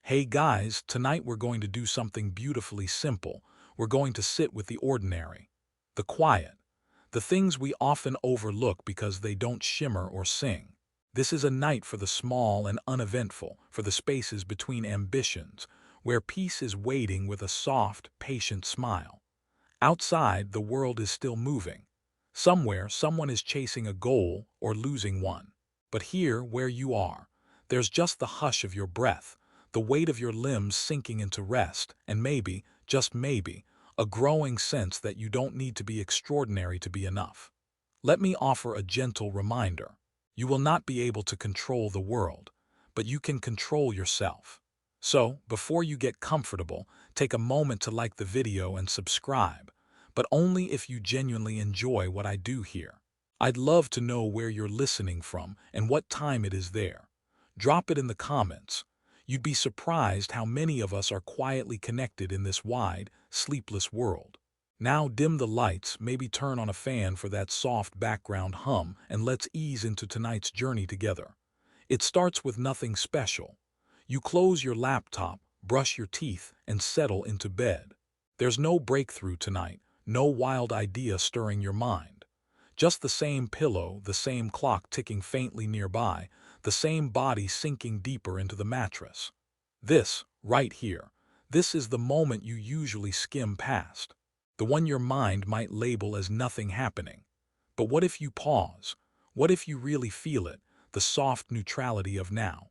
Hey guys, tonight we're going to do something beautifully simple. We're going to sit with the ordinary, the quiet, the things we often overlook because they don't shimmer or sing. This is a night for the small and uneventful, for the spaces between ambitions, where peace is waiting with a soft, patient smile. Outside, the world is still moving. Somewhere, someone is chasing a goal or losing one. But here, where you are, there's just the hush of your breath, the weight of your limbs sinking into rest, and maybe, just maybe, a growing sense that you don't need to be extraordinary to be enough. Let me offer a gentle reminder. You will not be able to control the world, but you can control yourself. So, before you get comfortable, take a moment to like the video and subscribe, but only if you genuinely enjoy what I do here. I'd love to know where you're listening from and what time it is there. Drop it in the comments. You'd be surprised how many of us are quietly connected in this wide, sleepless world. Now dim the lights, maybe turn on a fan for that soft background hum, and let's ease into tonight's journey together. It starts with nothing special. You close your laptop, brush your teeth, and settle into bed. There's no breakthrough tonight, no wild idea stirring your mind. Just the same pillow, the same clock ticking faintly nearby, the same body sinking deeper into the mattress. This, right here, this is the moment you usually skim past. The one your mind might label as nothing happening. But what if you pause? What if you really feel it, the soft neutrality of now?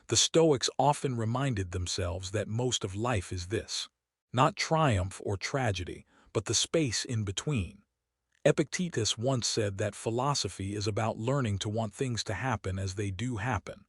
The Stoics often reminded themselves that most of life is this. Not triumph or tragedy, but the space in between. Epictetus once said that philosophy is about learning to want things to happen as they do happen.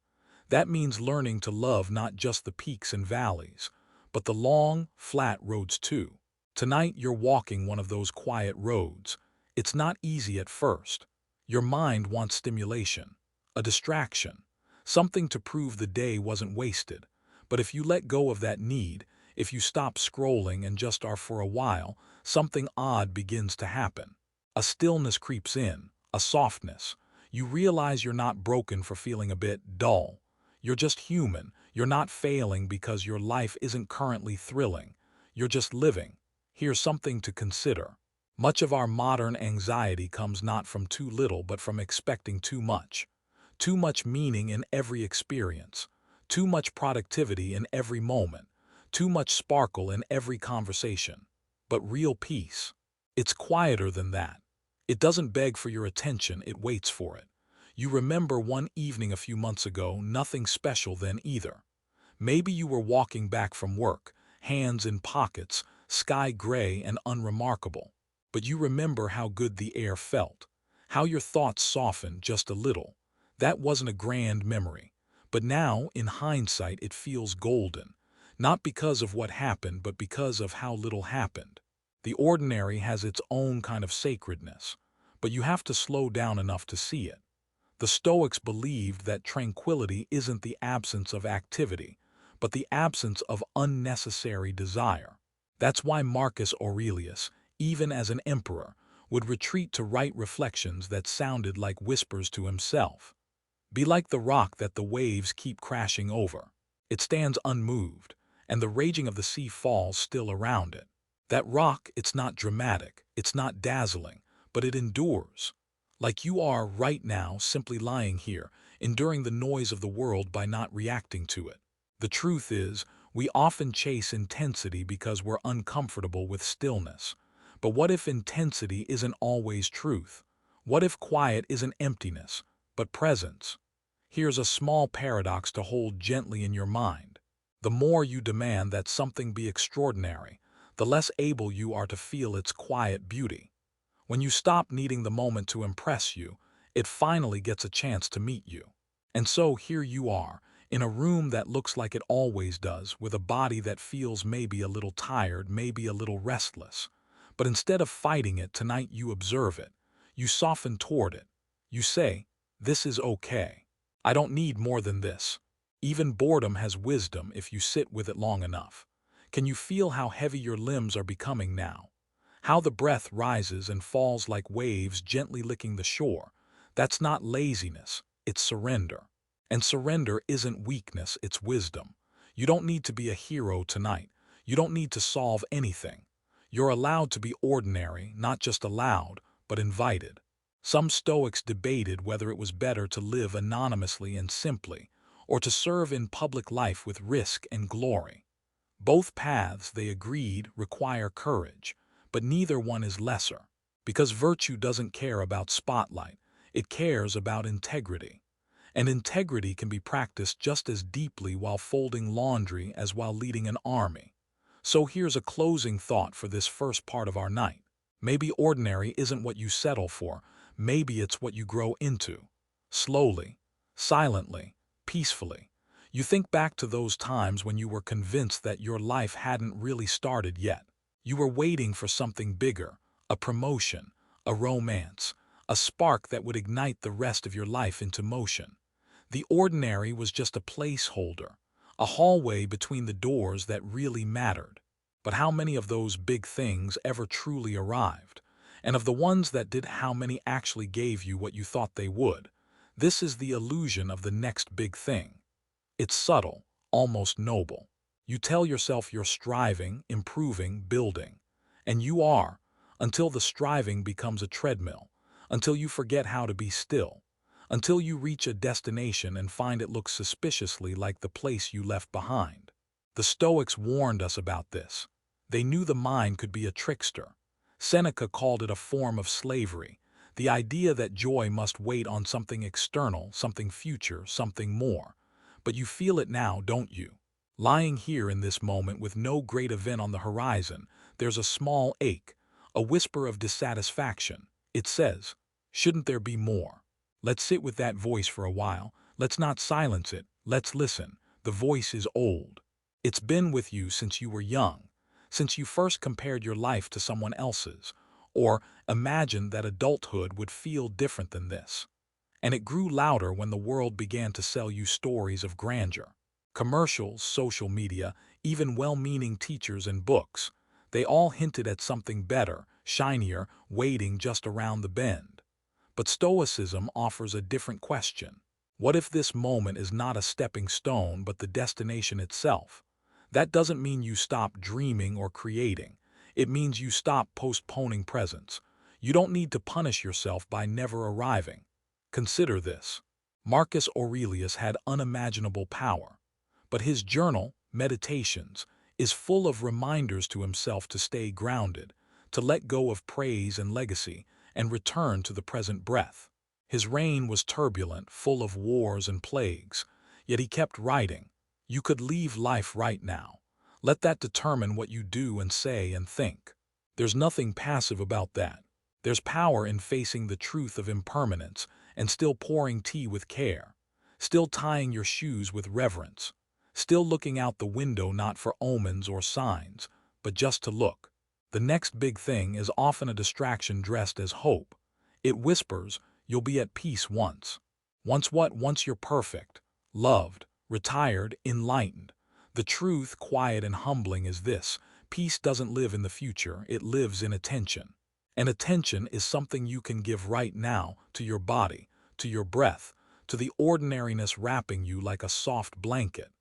That means learning to love not just the peaks and valleys, but the long, flat roads too. Tonight you're walking one of those quiet roads. It's not easy at first. Your mind wants stimulation, a distraction, something to prove the day wasn't wasted. But if you let go of that need, if you stop scrolling and just are for a while, something odd begins to happen. A stillness creeps in, a softness. You realize you're not broken for feeling a bit dull. You're just human. You're not failing because your life isn't currently thrilling. You're just living. Here's something to consider. Much of our modern anxiety comes not from too little but from expecting too much. Too much meaning in every experience. Too much productivity in every moment. Too much sparkle in every conversation. But real peace, it's quieter than that. It doesn't beg for your attention, it waits for it. You remember one evening a few months ago, nothing special then either. Maybe you were walking back from work, hands in pockets, sky gray and unremarkable. But you remember how good the air felt, how your thoughts softened just a little. That wasn't a grand memory. But now, in hindsight, it feels golden. Not because of what happened, but because of how little happened. The ordinary has its own kind of sacredness, but you have to slow down enough to see it. The Stoics believed that tranquility isn't the absence of activity, but the absence of unnecessary desire. That's why Marcus Aurelius, even as an emperor, would retreat to write reflections that sounded like whispers to himself. Be like the rock that the waves keep crashing over. It stands unmoved, and the raging of the sea falls still around it. That rock, it's not dramatic, it's not dazzling, but it endures. Like you are right now, simply lying here, enduring the noise of the world by not reacting to it. The truth is, we often chase intensity because we're uncomfortable with stillness. But what if intensity isn't always truth? What if quiet isn't emptiness, but presence? Here's a small paradox to hold gently in your mind. The more you demand that something be extraordinary, the less able you are to feel its quiet beauty. When you stop needing the moment to impress you, it finally gets a chance to meet you. And so here you are, in a room that looks like it always does, with a body that feels maybe a little tired, maybe a little restless. But instead of fighting it, tonight you observe it. You soften toward it. You say, "This is okay. I don't need more than this." Even boredom has wisdom if you sit with it long enough. Can you feel how heavy your limbs are becoming now? How the breath rises and falls like waves gently licking the shore? That's not laziness, it's surrender. And surrender isn't weakness, it's wisdom. You don't need to be a hero tonight. You don't need to solve anything. You're allowed to be ordinary, not just allowed, but invited. Some Stoics debated whether it was better to live anonymously and simply, or to serve in public life with risk and glory. Both paths, they agreed, require courage, but neither one is lesser, because virtue doesn't care about spotlight, it cares about integrity. And integrity can be practiced just as deeply while folding laundry as while leading an army. So here's a closing thought for this first part of our night. Maybe ordinary isn't what you settle for, maybe it's what you grow into. Slowly, silently, peacefully. You think back to those times when you were convinced that your life hadn't really started yet. You were waiting for something bigger, a promotion, a romance, a spark that would ignite the rest of your life into motion. The ordinary was just a placeholder, a hallway between the doors that really mattered. But how many of those big things ever truly arrived? And of the ones that did, how many actually gave you what you thought they would? This is the illusion of the next big thing. It's subtle, almost noble. You tell yourself you're striving, improving, building. And you are, until the striving becomes a treadmill, until you forget how to be still, until you reach a destination and find it looks suspiciously like the place you left behind. The Stoics warned us about this. They knew the mind could be a trickster. Seneca called it a form of slavery, the idea that joy must wait on something external, something future, something more. But you feel it now, don't you? Lying here in this moment with no great event on the horizon, there's a small ache, a whisper of dissatisfaction. It says, shouldn't there be more? Let's sit with that voice for a while. Let's not silence it. Let's listen. The voice is old. It's been with you since you were young, since you first compared your life to someone else's, or imagined that adulthood would feel different than this. And it grew louder when the world began to sell you stories of grandeur. Commercials, social media, even well-meaning teachers and books, they all hinted at something better, shinier, waiting just around the bend. But Stoicism offers a different question. What if this moment is not a stepping stone but the destination itself? That doesn't mean you stop dreaming or creating. It means you stop postponing presence. You don't need to punish yourself by never arriving. Consider this. Marcus Aurelius had unimaginable power, but his journal, Meditations, is full of reminders to himself to stay grounded, to let go of praise and legacy, and return to the present breath. His reign was turbulent, full of wars and plagues, yet he kept writing. You could leave life right now. Let that determine what you do and say and think. There's nothing passive about that. There's power in facing the truth of impermanence and still pouring tea with care, still tying your shoes with reverence, still looking out the window not for omens or signs, but just to look. The next big thing is often a distraction dressed as hope. It whispers, you'll be at peace once. Once what? Once you're perfect, loved, retired, enlightened. The truth, quiet and humbling, is this: peace doesn't live in the future, it lives in attention. And attention is something you can give right now to your body, to your breath, to the ordinariness wrapping you like a soft blanket.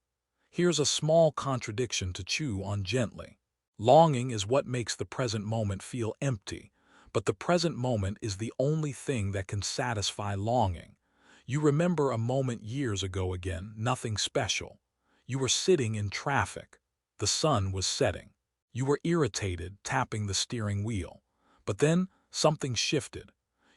Here's a small contradiction to chew on gently. Longing is what makes the present moment feel empty, but the present moment is the only thing that can satisfy longing. You remember a moment years ago again, nothing special. You were sitting in traffic. The sun was setting. You were irritated, tapping the steering wheel. But then something shifted.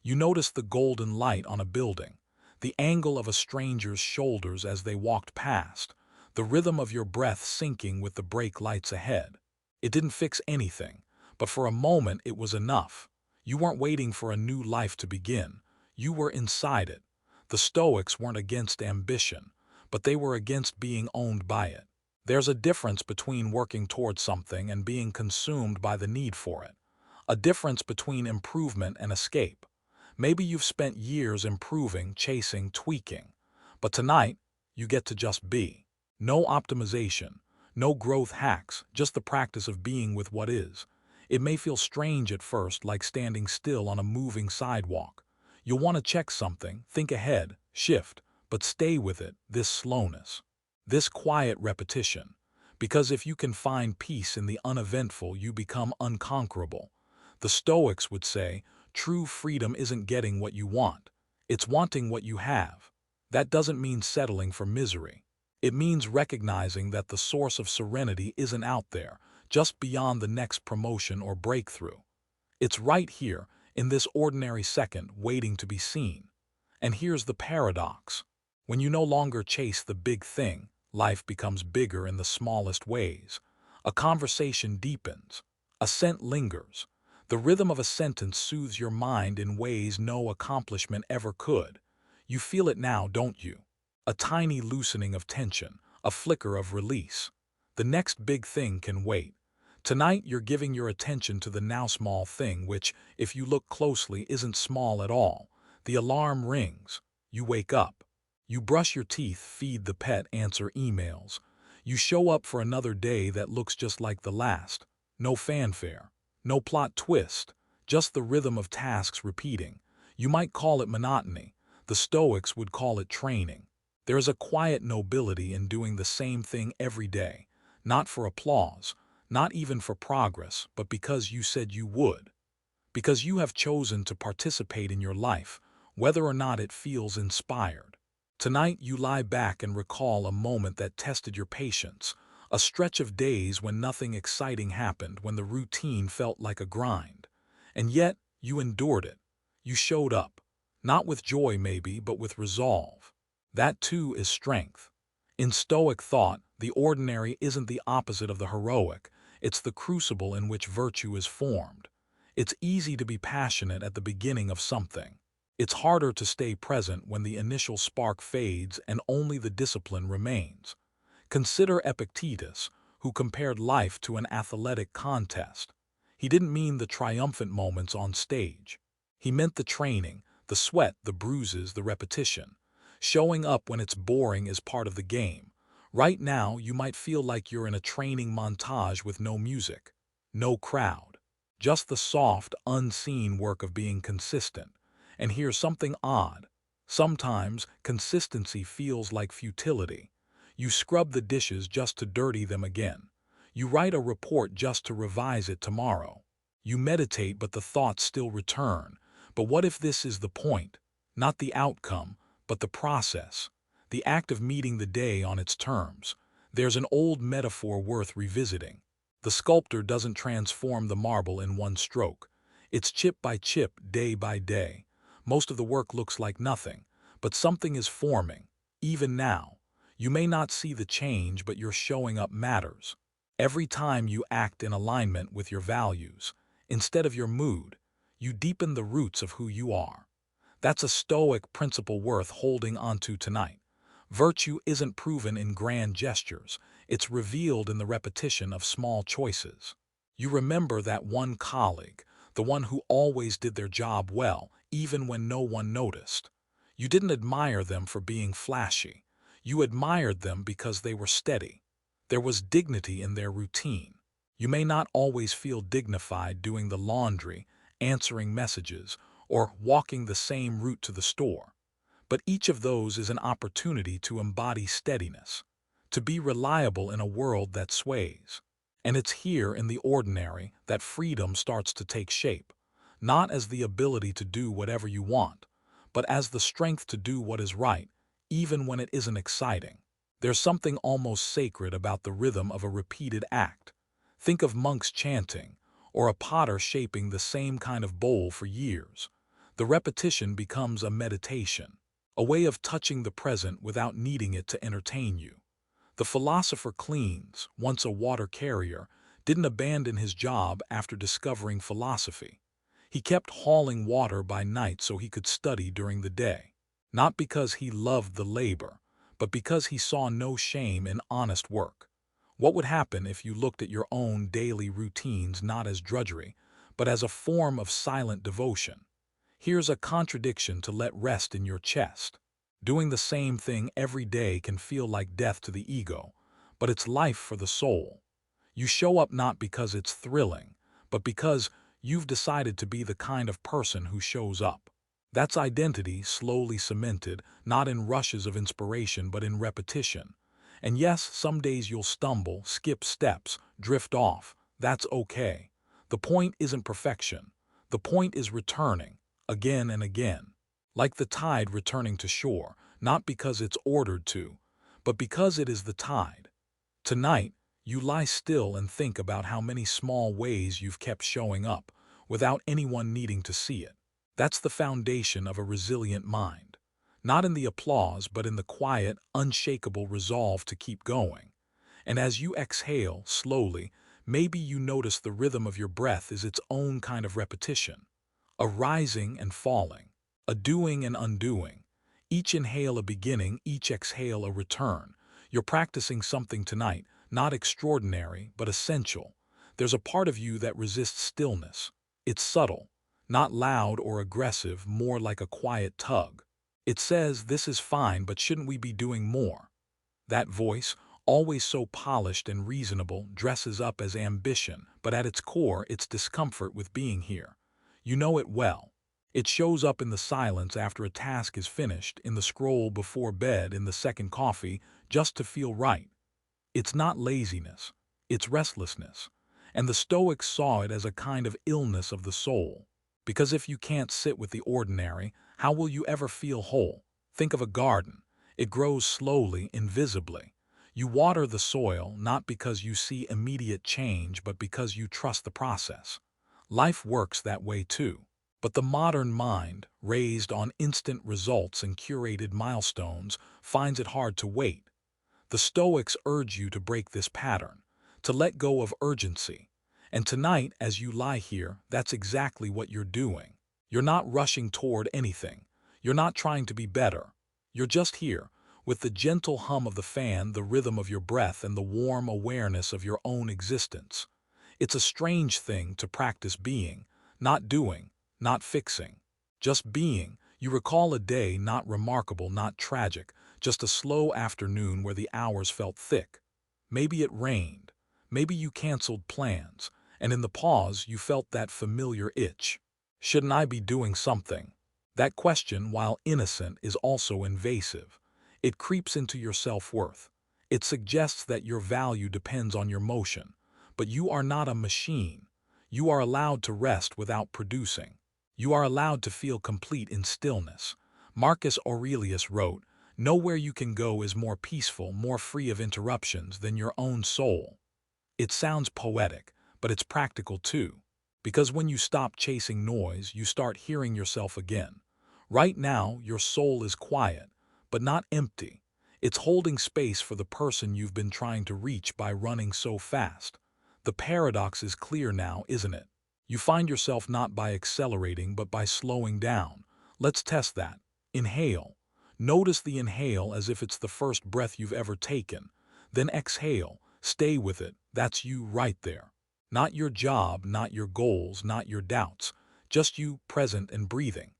You noticed the golden light on a building, the angle of a stranger's shoulders as they walked past, the rhythm of your breath syncing with the brake lights ahead. It didn't fix anything, but for a moment it was enough. You weren't waiting for a new life to begin. You were inside it. The Stoics weren't against ambition, but they were against being owned by it. There's a difference between working towards something and being consumed by the need for it. A difference between improvement and escape. Maybe you've spent years improving, chasing, tweaking. But tonight, you get to just be. No optimization, no growth hacks, just the practice of being with what is. It may feel strange at first, like standing still on a moving sidewalk. You'll want to check something, think ahead, shift, but stay with it, this slowness. This quiet repetition. Because if you can find peace in the uneventful, you become unconquerable. The Stoics would say, true freedom isn't getting what you want. It's wanting what you have. That doesn't mean settling for misery. It means recognizing that the source of serenity isn't out there, just beyond the next promotion or breakthrough. It's right here, in this ordinary second, waiting to be seen. And here's the paradox. When you no longer chase the big thing, life becomes bigger in the smallest ways. A conversation deepens. A scent lingers. The rhythm of a sentence soothes your mind in ways no accomplishment ever could. You feel it now, don't you? A tiny loosening of tension, a flicker of release. The next big thing can wait. Tonight you're giving your attention to the now small thing, which, if you look closely, isn't small at all. The alarm rings. You wake up. You brush your teeth, feed the pet, answer emails. You show up for another day that looks just like the last. No fanfare. No plot twist. Just the rhythm of tasks repeating. You might call it monotony. The Stoics would call it training. There is a quiet nobility in doing the same thing every day. Not for applause. Not even for progress, but because you said you would. Because you have chosen to participate in your life, whether or not it feels inspired. Tonight you lie back and recall a moment that tested your patience, a stretch of days when nothing exciting happened, when the routine felt like a grind. And yet, you endured it. You showed up. Not with joy maybe, but with resolve. That too is strength. In Stoic thought, the ordinary isn't the opposite of the heroic, it's the crucible in which virtue is formed. It's easy to be passionate at the beginning of something. It's harder to stay present when the initial spark fades and only the discipline remains. Consider Epictetus, who compared life to an athletic contest. He didn't mean the triumphant moments on stage. He meant the training, the sweat, the bruises, the repetition. Showing up when it's boring is part of the game. Right now, you might feel like you're in a training montage with no music, no crowd. Just the soft, unseen work of being consistent. And here's something odd. Sometimes, consistency feels like futility. You scrub the dishes just to dirty them again. You write a report just to revise it tomorrow. You meditate, but the thoughts still return. But what if this is the point? Not the outcome, but the process. The act of meeting the day on its terms. There's an old metaphor worth revisiting. The sculptor doesn't transform the marble in one stroke. It's chip by chip, day by day. Most of the work looks like nothing, but something is forming, even now. You may not see the change, but your showing up matters. Every time you act in alignment with your values, instead of your mood, you deepen the roots of who you are. That's a Stoic principle worth holding onto tonight. Virtue isn't proven in grand gestures, it's revealed in the repetition of small choices. You remember that one colleague, the one who always did their job well, even when no one noticed. You didn't admire them for being flashy. You admired them because they were steady. There was dignity in their routine. You may not always feel dignified doing the laundry, answering messages, or walking the same route to the store. But each of those is an opportunity to embody steadiness, to be reliable in a world that sways. And it's here in the ordinary that freedom starts to take shape, not as the ability to do whatever you want, but as the strength to do what is right, even when it isn't exciting. There's something almost sacred about the rhythm of a repeated act. Think of monks chanting, or a potter shaping the same kind of bowl for years. The repetition becomes a meditation, a way of touching the present without needing it to entertain you. The philosopher Cleans, once a water carrier, didn't abandon his job after discovering philosophy. He kept hauling water by night so he could study during the day. Not because he loved the labor, but because he saw no shame in honest work. What would happen if you looked at your own daily routines not as drudgery, but as a form of silent devotion? Here's a contradiction to let rest in your chest. Doing the same thing every day can feel like death to the ego, but it's life for the soul. You show up not because it's thrilling, but because you've decided to be the kind of person who shows up. That's identity slowly cemented, not in rushes of inspiration but in repetition. And yes, some days you'll stumble, skip steps, drift off. That's okay. The point isn't perfection. The point is returning, again and again. Like the tide returning to shore, not because it's ordered to, but because it is the tide. Tonight, you lie still and think about how many small ways you've kept showing up, without anyone needing to see it. That's the foundation of a resilient mind. Not in the applause, but in the quiet, unshakable resolve to keep going. And as you exhale, slowly, maybe you notice the rhythm of your breath is its own kind of repetition. A rising and falling, a doing and undoing. Each inhale a beginning, each exhale a return. You're practicing something tonight, not extraordinary, but essential. There's a part of you that resists stillness. It's subtle, not loud or aggressive, more like a quiet tug. It says, "This is fine, but shouldn't we be doing more?" That voice, always so polished and reasonable, dresses up as ambition, but at its core, it's discomfort with being here. You know it well. It shows up in the silence after a task is finished, in the scroll before bed, in the second coffee, just to feel right. It's not laziness, it's restlessness. And the Stoics saw it as a kind of illness of the soul. Because if you can't sit with the ordinary, how will you ever feel whole? Think of a garden. It grows slowly, invisibly. You water the soil not because you see immediate change, but because you trust the process. Life works that way too. But the modern mind, raised on instant results and curated milestones, finds it hard to wait. The Stoics urge you to break this pattern, to let go of urgency. And tonight, as you lie here, that's exactly what you're doing. You're not rushing toward anything. You're not trying to be better. You're just here, with the gentle hum of the fan, the rhythm of your breath, and the warm awareness of your own existence. It's a strange thing to practice being, not doing, not fixing. Just being. You recall a day not remarkable, not tragic, just a slow afternoon where the hours felt thick. Maybe it rained. Maybe you canceled plans, and in the pause you felt that familiar itch. Shouldn't I be doing something? That question, while innocent, is also invasive. It creeps into your self-worth. It suggests that your value depends on your motion. But you are not a machine. You are allowed to rest without producing. You are allowed to feel complete in stillness. Marcus Aurelius wrote, "Nowhere you can go is more peaceful, more free of interruptions than your own soul." It sounds poetic, but it's practical too. Because when you stop chasing noise, you start hearing yourself again. Right now, your soul is quiet, but not empty. It's holding space for the person you've been trying to reach by running so fast. The paradox is clear now, isn't it? You find yourself not by accelerating, but by slowing down. Let's test that. Inhale. Notice the inhale as if it's the first breath you've ever taken. Then exhale. Stay with it. That's you right there. Not your job, not your goals, not your doubts. Just you, present and breathing.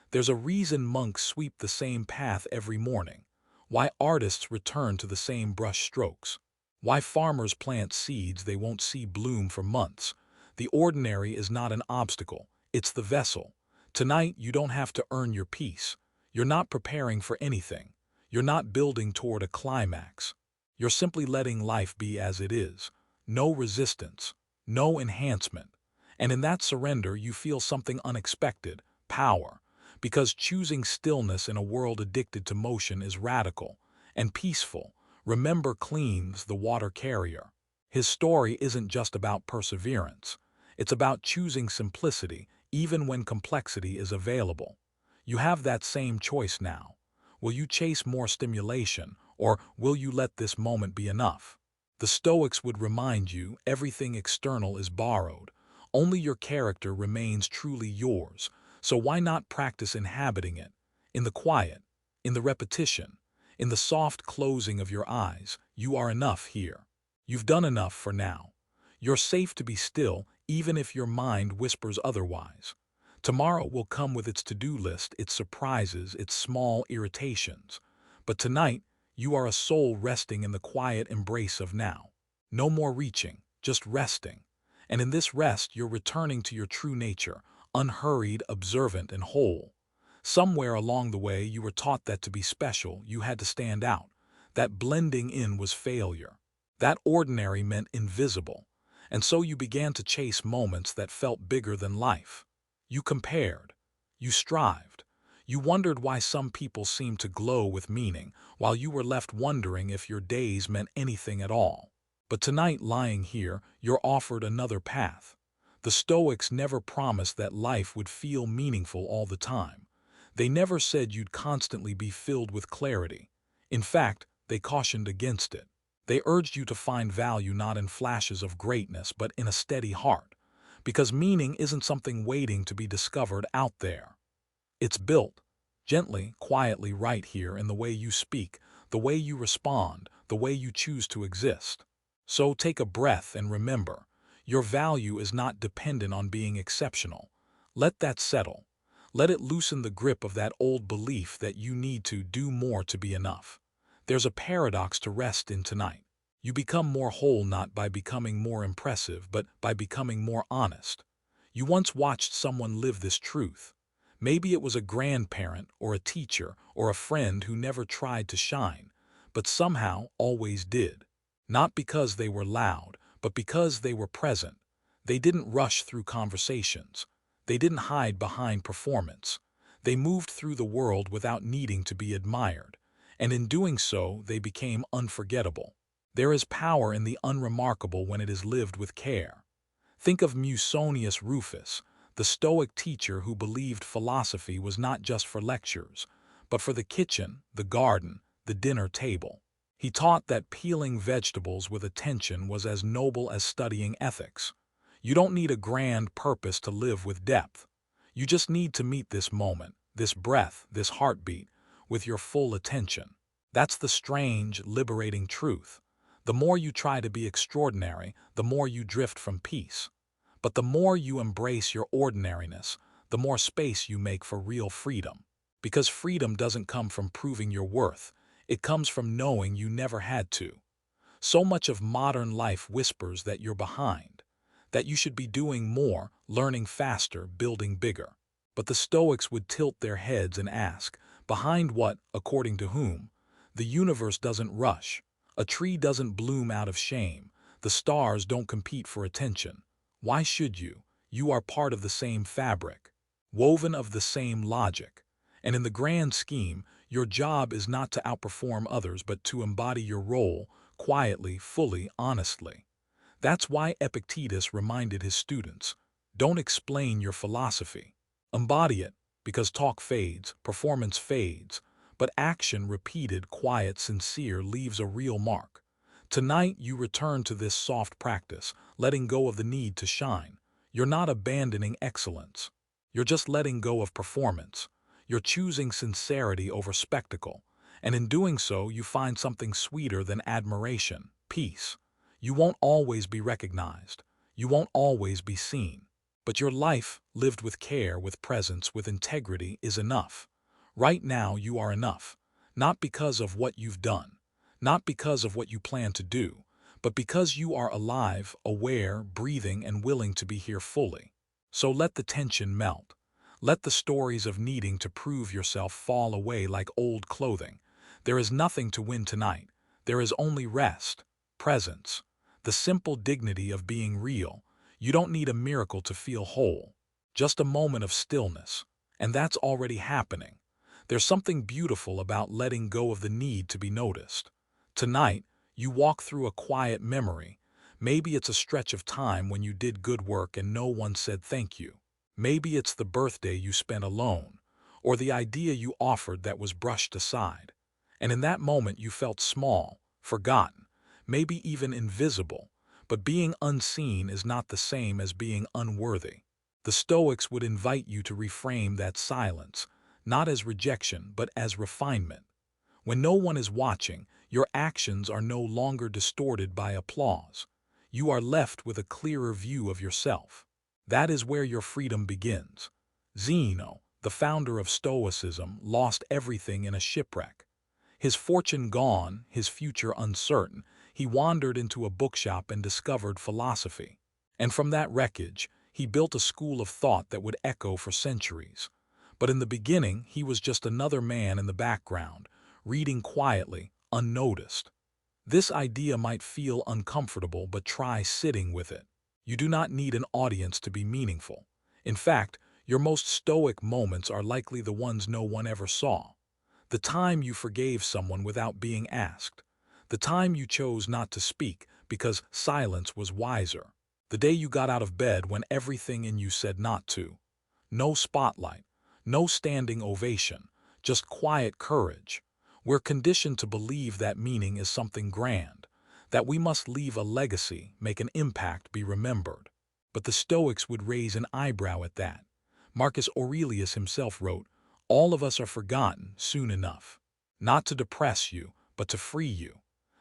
There's a reason monks sweep the same path every morning. Why artists return to the same brush strokes. Why farmers plant seeds they won't see bloom for months. The ordinary is not an obstacle, it's the vessel. Tonight, you don't have to earn your peace. You're not preparing for anything. You're not building toward a climax. You're simply letting life be as it is. No resistance, no enhancement. And in that surrender, you feel something unexpected, power. Because choosing stillness in a world addicted to motion is radical and peaceful. Remember Clean's the water carrier. His story isn't just about perseverance. It's about choosing simplicity, even when complexity is available. You have that same choice now. Will you chase more stimulation, or will you let this moment be enough? The Stoics would remind you everything external is borrowed. Only your character remains truly yours. So why not practice inhabiting it? In the quiet, in the repetition, in the soft closing of your eyes, you are enough here. You've done enough for now. You're safe to be still, even if your mind whispers otherwise. Tomorrow will come with its to-do list, its surprises, its small irritations. But tonight, you are a soul resting in the quiet embrace of now. No more reaching, just resting. And in this rest, you're returning to your true nature, unhurried, observant, and whole. Somewhere along the way, you were taught that to be special, you had to stand out, that blending in was failure, that ordinary meant invisible, and so you began to chase moments that felt bigger than life. You compared, you strived, you wondered why some people seemed to glow with meaning, while you were left wondering if your days meant anything at all. But tonight, lying here, you're offered another path. The Stoics never promised that life would feel meaningful all the time. They never said you'd constantly be filled with clarity. In fact, they cautioned against it. They urged you to find value not in flashes of greatness but in a steady heart, because meaning isn't something waiting to be discovered out there. It's built, gently, quietly right here in the way you speak, the way you respond, the way you choose to exist. So take a breath and remember, your value is not dependent on being exceptional. Let that settle. Let it loosen the grip of that old belief that you need to do more to be enough. There's a paradox to rest in tonight. You become more whole not by becoming more impressive, but by becoming more honest. You once watched someone live this truth. Maybe it was a grandparent or a teacher or a friend who never tried to shine, but somehow always did. Not because they were loud, but because they were present. They didn't rush through conversations. They didn't hide behind performance. They moved through the world without needing to be admired, and in doing so they became unforgettable. There is power in the unremarkable when it is lived with care. Think of Musonius Rufus, the Stoic teacher who believed philosophy was not just for lectures, but for the kitchen, the garden, the dinner table. He taught that peeling vegetables with attention was as noble as studying ethics. You don't need a grand purpose to live with depth. You just need to meet this moment, this breath, this heartbeat, with your full attention. That's the strange, liberating truth. The more you try to be extraordinary, the more you drift from peace. But the more you embrace your ordinariness, the more space you make for real freedom. Because freedom doesn't come from proving your worth, it comes from knowing you never had to. So much of modern life whispers that you're behind, that you should be doing more, learning faster, building bigger. But the Stoics would tilt their heads and ask, behind what, according to whom? The universe doesn't rush. A tree doesn't bloom out of shame. The stars don't compete for attention. Why should you? You are part of the same fabric, woven of the same logic. And in the grand scheme, your job is not to outperform others but to embody your role, quietly, fully, honestly. That's why Epictetus reminded his students, don't explain your philosophy. Embody it, because talk fades, performance fades, but action repeated, quiet, sincere leaves a real mark. Tonight you return to this soft practice, letting go of the need to shine. You're not abandoning excellence. You're just letting go of performance. You're choosing sincerity over spectacle, and in doing so you find something sweeter than admiration, peace. You won't always be recognized. You won't always be seen. But your life, lived with care, with presence, with integrity, is enough. Right now you are enough, not because of what you've done, not because of what you plan to do, but because you are alive, aware, breathing, and willing to be here fully. So let the tension melt. Let the stories of needing to prove yourself fall away like old clothing. There is nothing to win tonight. There is only rest, presence, the simple dignity of being real. You don't need a miracle to feel whole, just a moment of stillness, and that's already happening. There's something beautiful about letting go of the need to be noticed. Tonight, you walk through a quiet memory. Maybe it's a stretch of time when you did good work and no one said thank you. Maybe it's the birthday you spent alone, or the idea you offered that was brushed aside. And in that moment you felt small, forgotten, maybe even invisible. But being unseen is not the same as being unworthy. The Stoics would invite you to reframe that silence, not as rejection, but as refinement. When no one is watching, your actions are no longer distorted by applause. You are left with a clearer view of yourself. That is where your freedom begins. Zeno, the founder of Stoicism, lost everything in a shipwreck. His fortune gone, his future uncertain, he wandered into a bookshop and discovered philosophy. And from that wreckage, he built a school of thought that would echo for centuries. But in the beginning, he was just another man in the background, reading quietly, unnoticed. This idea might feel uncomfortable, but try sitting with it. You do not need an audience to be meaningful. In fact, your most stoic moments are likely the ones no one ever saw. The time you forgave someone without being asked. The time you chose not to speak because silence was wiser. The day you got out of bed when everything in you said not to. No spotlight, no standing ovation, just quiet courage. We're conditioned to believe that meaning is something grand, that we must leave a legacy, make an impact, be remembered. But the Stoics would raise an eyebrow at that. Marcus Aurelius himself wrote, "All of us are forgotten soon enough." Not to depress you, but to free you.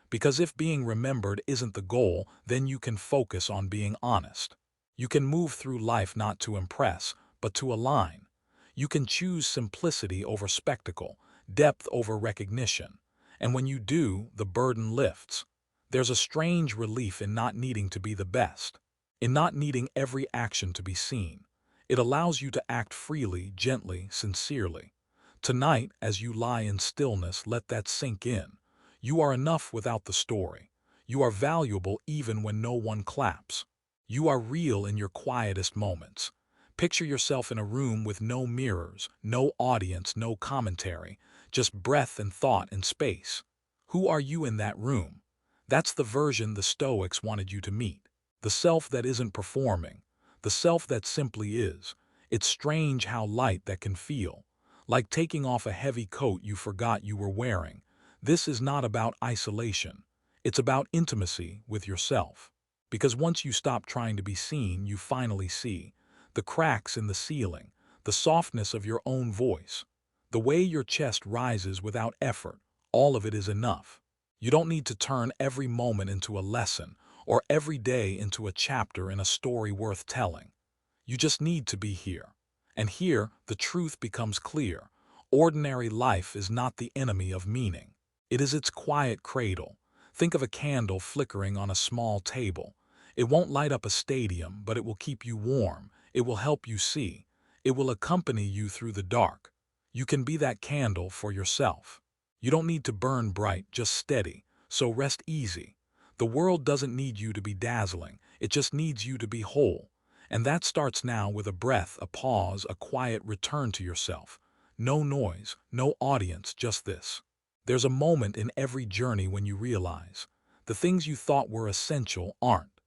Because if being remembered isn't the goal, then you can focus on being honest. You can move through life not to impress, but to align. You can choose simplicity over spectacle, depth over recognition. And when you do, the burden lifts. There's a strange relief in not needing to be the best, in not needing every action to be seen. It allows you to act freely, gently, sincerely. Tonight, as you lie in stillness, let that sink in. You are enough without the story. You are valuable even when no one claps. You are real in your quietest moments. Picture yourself in a room with no mirrors, no audience, no commentary, just breath and thought and space. Who are you in that room? That's the version the Stoics wanted you to meet. The self that isn't performing. The self that simply is. It's strange how light that can feel. Like taking off a heavy coat you forgot you were wearing. This is not about isolation. It's about intimacy with yourself. Because once you stop trying to be seen, you finally see the cracks in the ceiling, the softness of your own voice, the way your chest rises without effort. All of it is enough. You don't need to turn every moment into a lesson or every day into a chapter in a story worth telling. You just need to be here. And here, the truth becomes clear. Ordinary life is not the enemy of meaning. It is its quiet cradle. Think of a candle flickering on a small table. It won't light up a stadium, but it will keep you warm. It will help you see. It will accompany you through the dark. You can be that candle for yourself. You don't need to burn bright, just steady. So rest easy. The world doesn't need you to be dazzling. It just needs you to be whole. And that starts now with a breath, a pause, a quiet return to yourself. No noise, no audience, just this. There's a moment in every journey when you realize the things you thought were essential aren't.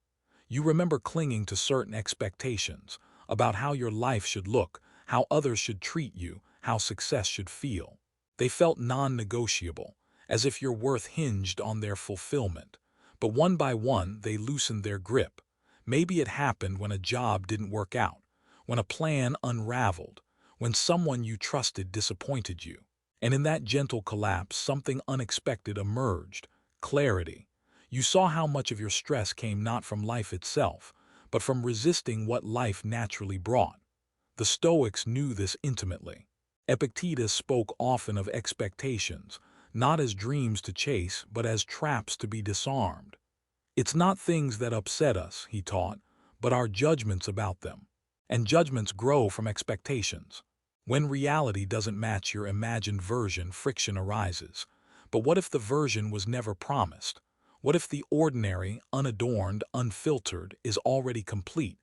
You remember clinging to certain expectations about how your life should look, how others should treat you, how success should feel. They felt non-negotiable, as if your worth hinged on their fulfillment. But one by one, they loosened their grip. Maybe it happened when a job didn't work out, when a plan unraveled, when someone you trusted disappointed you. And in that gentle collapse, something unexpected emerged: clarity. You saw how much of your stress came not from life itself, but from resisting what life naturally brought. The Stoics knew this intimately. Epictetus spoke often of expectations, not as dreams to chase, but as traps to be disarmed. It's not things that upset us, he taught, but our judgments about them. And judgments grow from expectations. When reality doesn't match your imagined version, friction arises. But what if the version was never promised? What if the ordinary, unadorned, unfiltered is already complete?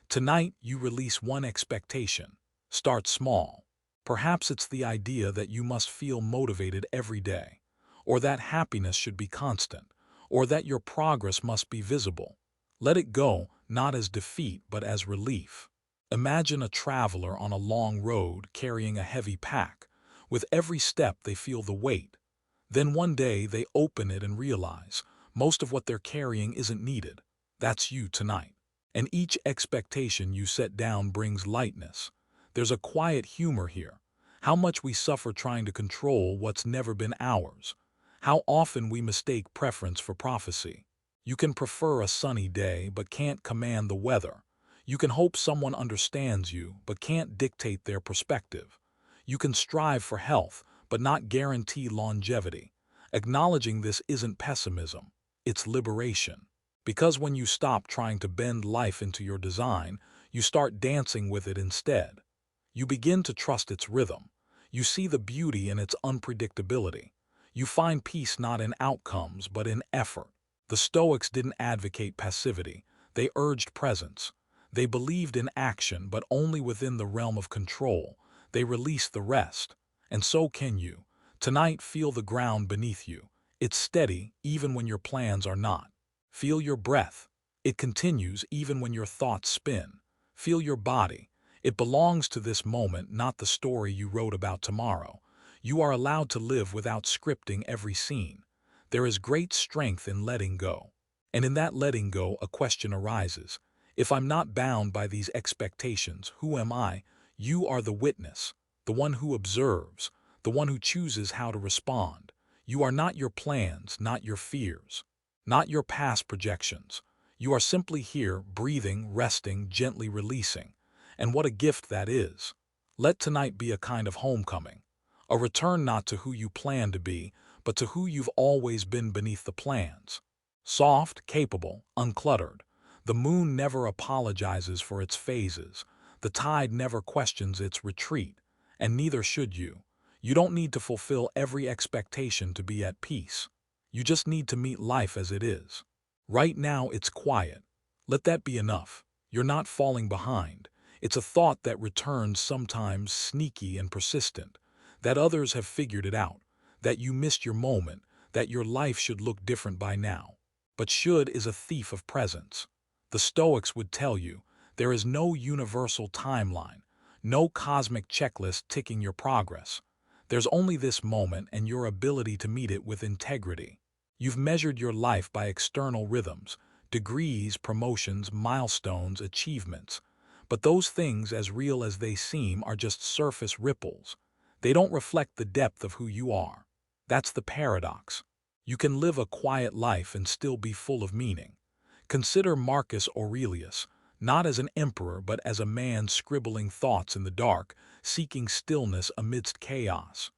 Tonight, you release one expectation. Start small. Perhaps it's the idea that you must feel motivated every day, or that happiness should be constant, or that your progress must be visible. Let it go, not as defeat, but as relief. Imagine a traveler on a long road carrying a heavy pack. With every step, they feel the weight. Then one day, they open it and realize most of what they're carrying isn't needed. That's you tonight. And each expectation you set down brings lightness. There's a quiet humor here. How much we suffer trying to control what's never been ours. How often we mistake preference for prophecy. You can prefer a sunny day, but can't command the weather. You can hope someone understands you, but can't dictate their perspective. You can strive for health, but not guarantee longevity. Acknowledging this isn't pessimism, it's liberation. Because when you stop trying to bend life into your design, you start dancing with it instead. You begin to trust its rhythm. You see the beauty in its unpredictability. You find peace not in outcomes, but in effort. The Stoics didn't advocate passivity. They urged presence. They believed in action, but only within the realm of control. They released the rest. And so can you. Tonight, feel the ground beneath you. It's steady, even when your plans are not. Feel your breath. It continues even when your thoughts spin. Feel your body. It belongs to this moment, not the story you wrote about tomorrow. You are allowed to live without scripting every scene. There is great strength in letting go. And in that letting go, a question arises. If I'm not bound by these expectations, who am I? You are the witness, the one who observes, the one who chooses how to respond. You are not your plans, not your fears, not your past projections. You are simply here, breathing, resting, gently releasing. And what a gift that is. Let tonight be a kind of homecoming. A return not to who you plan to be, but to who you've always been beneath the plans. Soft, capable, uncluttered. The moon never apologizes for its phases. The tide never questions its retreat. And neither should you. You don't need to fulfill every expectation to be at peace. You just need to meet life as it is. Right now it's quiet. Let that be enough. You're not falling behind. It's a thought that returns, sometimes sneaky and persistent, that others have figured it out, that you missed your moment, that your life should look different by now. But should is a thief of presence. The Stoics would tell you there is no universal timeline, no cosmic checklist ticking your progress. There's only this moment and your ability to meet it with integrity. You've measured your life by external rhythms, degrees, promotions, milestones, achievements. But those things, as real as they seem, are just surface ripples. They don't reflect the depth of who you are. That's the paradox. You can live a quiet life and still be full of meaning. Consider Marcus Aurelius, not as an emperor but as a man scribbling thoughts in the dark, seeking stillness amidst chaos.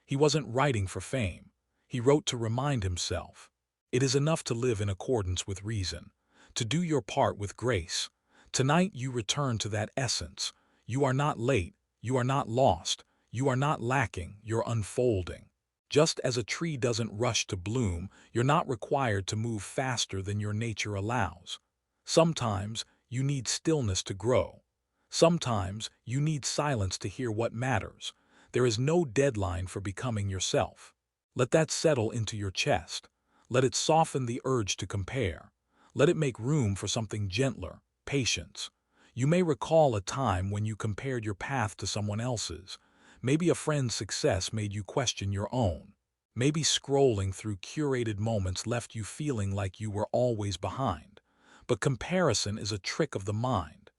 He wasn't writing for fame. He wrote to remind himself. It is enough to live in accordance with reason, to do your part with grace. Tonight you return to that essence. You are not late, you are not lost, you are not lacking, you're unfolding. Just as a tree doesn't rush to bloom, you're not required to move faster than your nature allows. Sometimes you need stillness to grow. Sometimes you need silence to hear what matters. There is no deadline for becoming yourself. Let that settle into your chest. Let it soften the urge to compare. Let it make room for something gentler, patience. You may recall a time when you compared your path to someone else's. Maybe a friend's success made you question your own. Maybe scrolling through curated moments left you feeling like you were always behind. But comparison is a trick of the mind.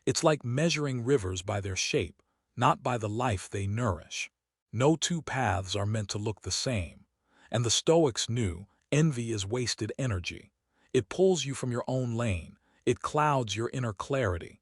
It's like measuring rivers by their shape, not by the life they nourish. No two paths are meant to look the same. And the Stoics knew envy is wasted energy. It pulls you from your own lane. It clouds your inner clarity.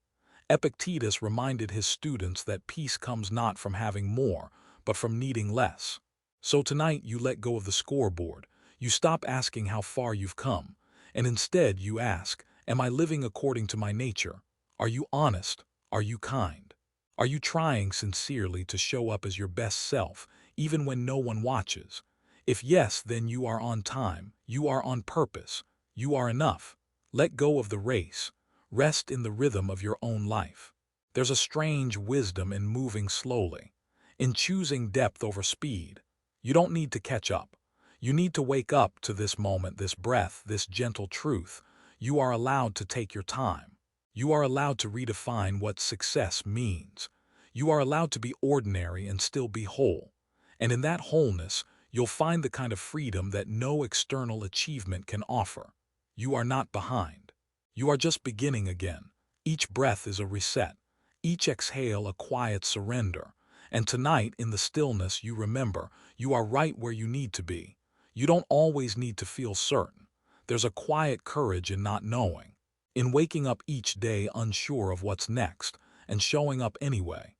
Epictetus reminded his students that peace comes not from having more, but from needing less. So tonight you let go of the scoreboard. You stop asking how far you've come, and instead you ask, am I living according to my nature? Are you honest? Are you kind? Are you trying sincerely to show up as your best self, even when no one watches? If yes, then you are on time, you are on purpose, you are enough. Let go of the race. Rest in the rhythm of your own life. There's a strange wisdom in moving slowly, in choosing depth over speed. You don't need to catch up. You need to wake up to this moment, this breath, this gentle truth. You are allowed to take your time. You are allowed to redefine what success means. You are allowed to be ordinary and still be whole. And in that wholeness, you'll find the kind of freedom that no external achievement can offer. You are not behind. You are just beginning again. Each breath is a reset. Each exhale a quiet surrender. And tonight, in the stillness, you remember, you are right where you need to be. You don't always need to feel certain. There's a quiet courage in not knowing, in waking up each day unsure of what's next, and showing up anyway.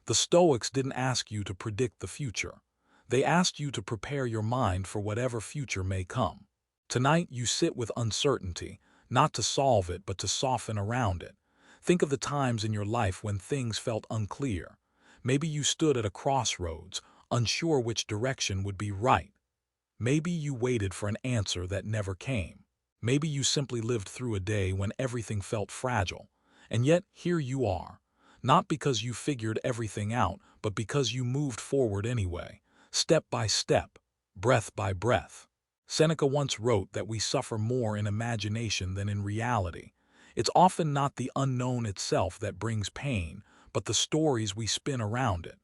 The Stoics didn't ask you to predict the future. They asked you to prepare your mind for whatever future may come. Tonight, you sit with uncertainty, not to solve it, but to soften around it. Think of the times in your life when things felt unclear. Maybe you stood at a crossroads, unsure which direction would be right. Maybe you waited for an answer that never came. Maybe you simply lived through a day when everything felt fragile. And yet, here you are. Not because you figured everything out, but because you moved forward anyway, step by step, breath by breath. Seneca once wrote that we suffer more in imagination than in reality. It's often not the unknown itself that brings pain, but the stories we spin around it.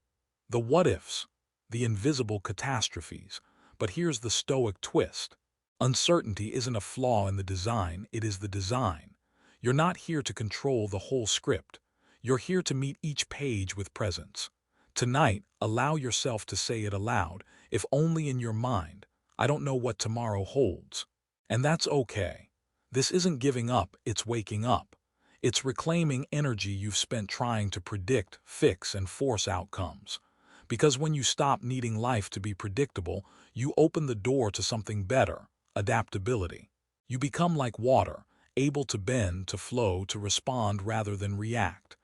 The what-ifs, the invisible catastrophes. But here's the Stoic twist. Uncertainty isn't a flaw in the design, it is the design. You're not here to control the whole script. You're here to meet each page with presence. Tonight, allow yourself to say it aloud, if only in your mind. I don't know what tomorrow holds. And that's okay. This isn't giving up, it's waking up. It's reclaiming energy you've spent trying to predict, fix, and force outcomes. Because when you stop needing life to be predictable, you open the door to something better, adaptability. You become like water, able to bend, to flow, to respond rather than react.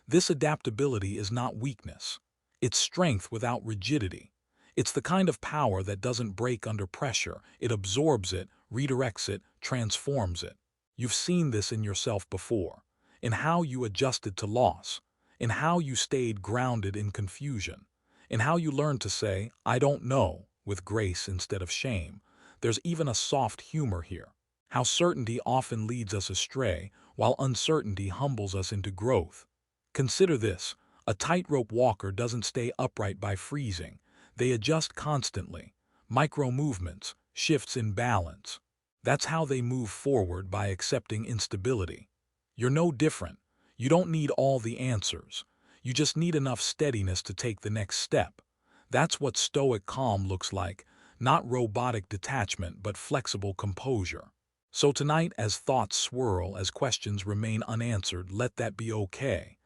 This adaptability is not weakness. It's strength without rigidity. It's the kind of power that doesn't break under pressure. It absorbs it, redirects it, transforms it. You've seen this in yourself before, in how you adjusted to loss, in how you stayed grounded in confusion, in how you learned to say, I don't know, with grace instead of shame. There's even a soft humor here. How certainty often leads us astray, while uncertainty humbles us into growth. Consider this. A tightrope walker doesn't stay upright by freezing. They adjust constantly. Micro movements, shifts in balance. That's how they move forward, by accepting instability. You're no different. You don't need all the answers. You just need enough steadiness to take the next step. That's what Stoic calm looks like, not robotic detachment but flexible composure. So tonight, as thoughts swirl, as questions remain unanswered, let that be okay.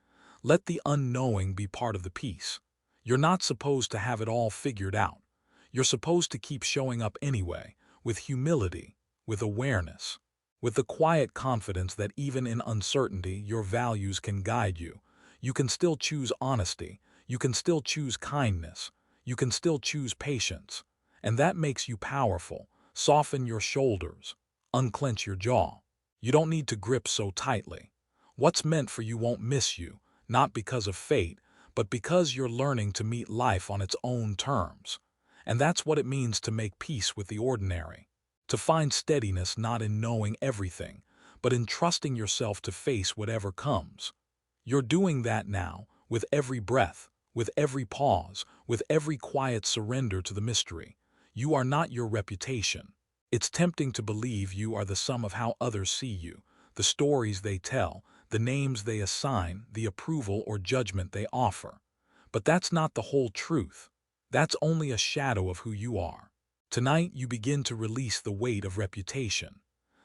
Let the unknowing be part of the piece. You're not supposed to have it all figured out. You're supposed to keep showing up anyway, with humility, with awareness, with the quiet confidence that even in uncertainty, your values can guide you. You can still choose honesty. You can still choose kindness. You can still choose patience. And that makes you powerful. Soften your shoulders. Unclench your jaw. You don't need to grip so tightly. What's meant for you won't miss you, not because of fate, but because you're learning to meet life on its own terms. And that's what it means to make peace with the ordinary. To find steadiness not in knowing everything, but in trusting yourself to face whatever comes. You're doing that now, with every breath, with every pause, with every quiet surrender to the mystery. You are not your reputation. It's tempting to believe you are the sum of how others see you, the stories they tell, the names they assign, the approval or judgment they offer. But that's not the whole truth. That's only a shadow of who you are. Tonight you begin to release the weight of reputation.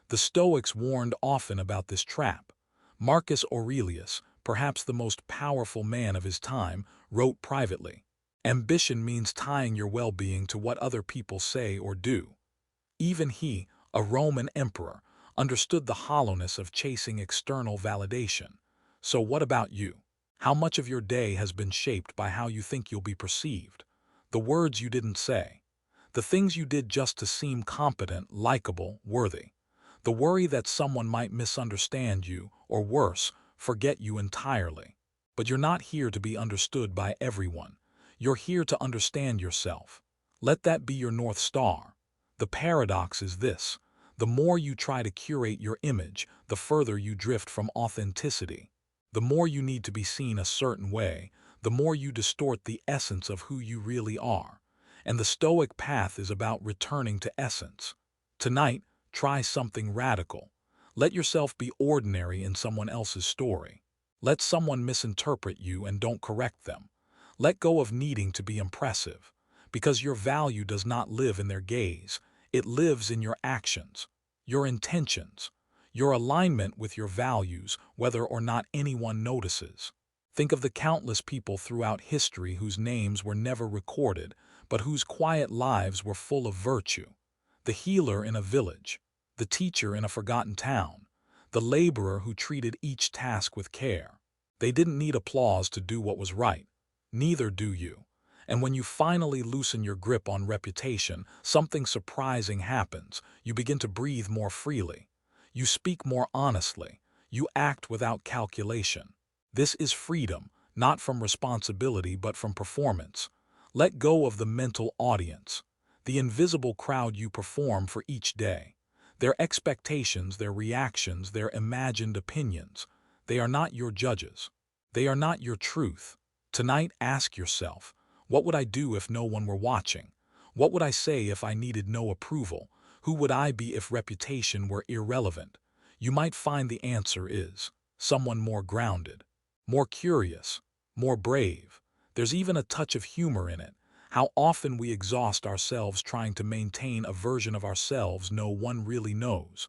The Stoics warned often about this trap. Marcus Aurelius, perhaps the most powerful man of his time, wrote privately, "Ambition means tying your well-being to what other people say or do." Even he, a Roman emperor, understood the hollowness of chasing external validation. So what about you? How much of your day has been shaped by how you think you'll be perceived? The words you didn't say. The things you did just to seem competent, likable, worthy. The worry that someone might misunderstand you, or worse, forget you entirely. But you're not here to be understood by everyone. You're here to understand yourself. Let that be your North Star. The paradox is this: the more you try to curate your image, the further you drift from authenticity. The more you need to be seen a certain way, the more you distort the essence of who you really are. And the Stoic path is about returning to essence. Tonight, try something radical. Let yourself be ordinary in someone else's story. Let someone misinterpret you and don't correct them. Let go of needing to be impressive, because your value does not live in their gaze. It lives in your actions, your intentions, your alignment with your values, whether or not anyone notices. Think of the countless people throughout history whose names were never recorded, but whose quiet lives were full of virtue. The healer in a village, the teacher in a forgotten town, the laborer who treated each task with care. They didn't need applause to do what was right. Neither do you. And when you finally loosen your grip on reputation, something surprising happens. You begin to breathe more freely. You speak more honestly. You act without calculation. This is freedom, not from responsibility but from performance. Let go of the mental audience, the invisible crowd you perform for each day. Their expectations, their reactions, their imagined opinions. They are not your judges. They are not your truth. Tonight, ask yourself, what would I do if no one were watching? What would I say if I needed no approval? Who would I be if reputation were irrelevant? You might find the answer is someone more grounded, more curious, more brave. There's even a touch of humor in it. How often we exhaust ourselves trying to maintain a version of ourselves no one really knows.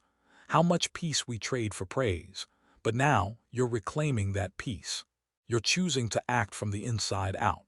How much peace we trade for praise. But now, you're reclaiming that peace. You're choosing to act from the inside out.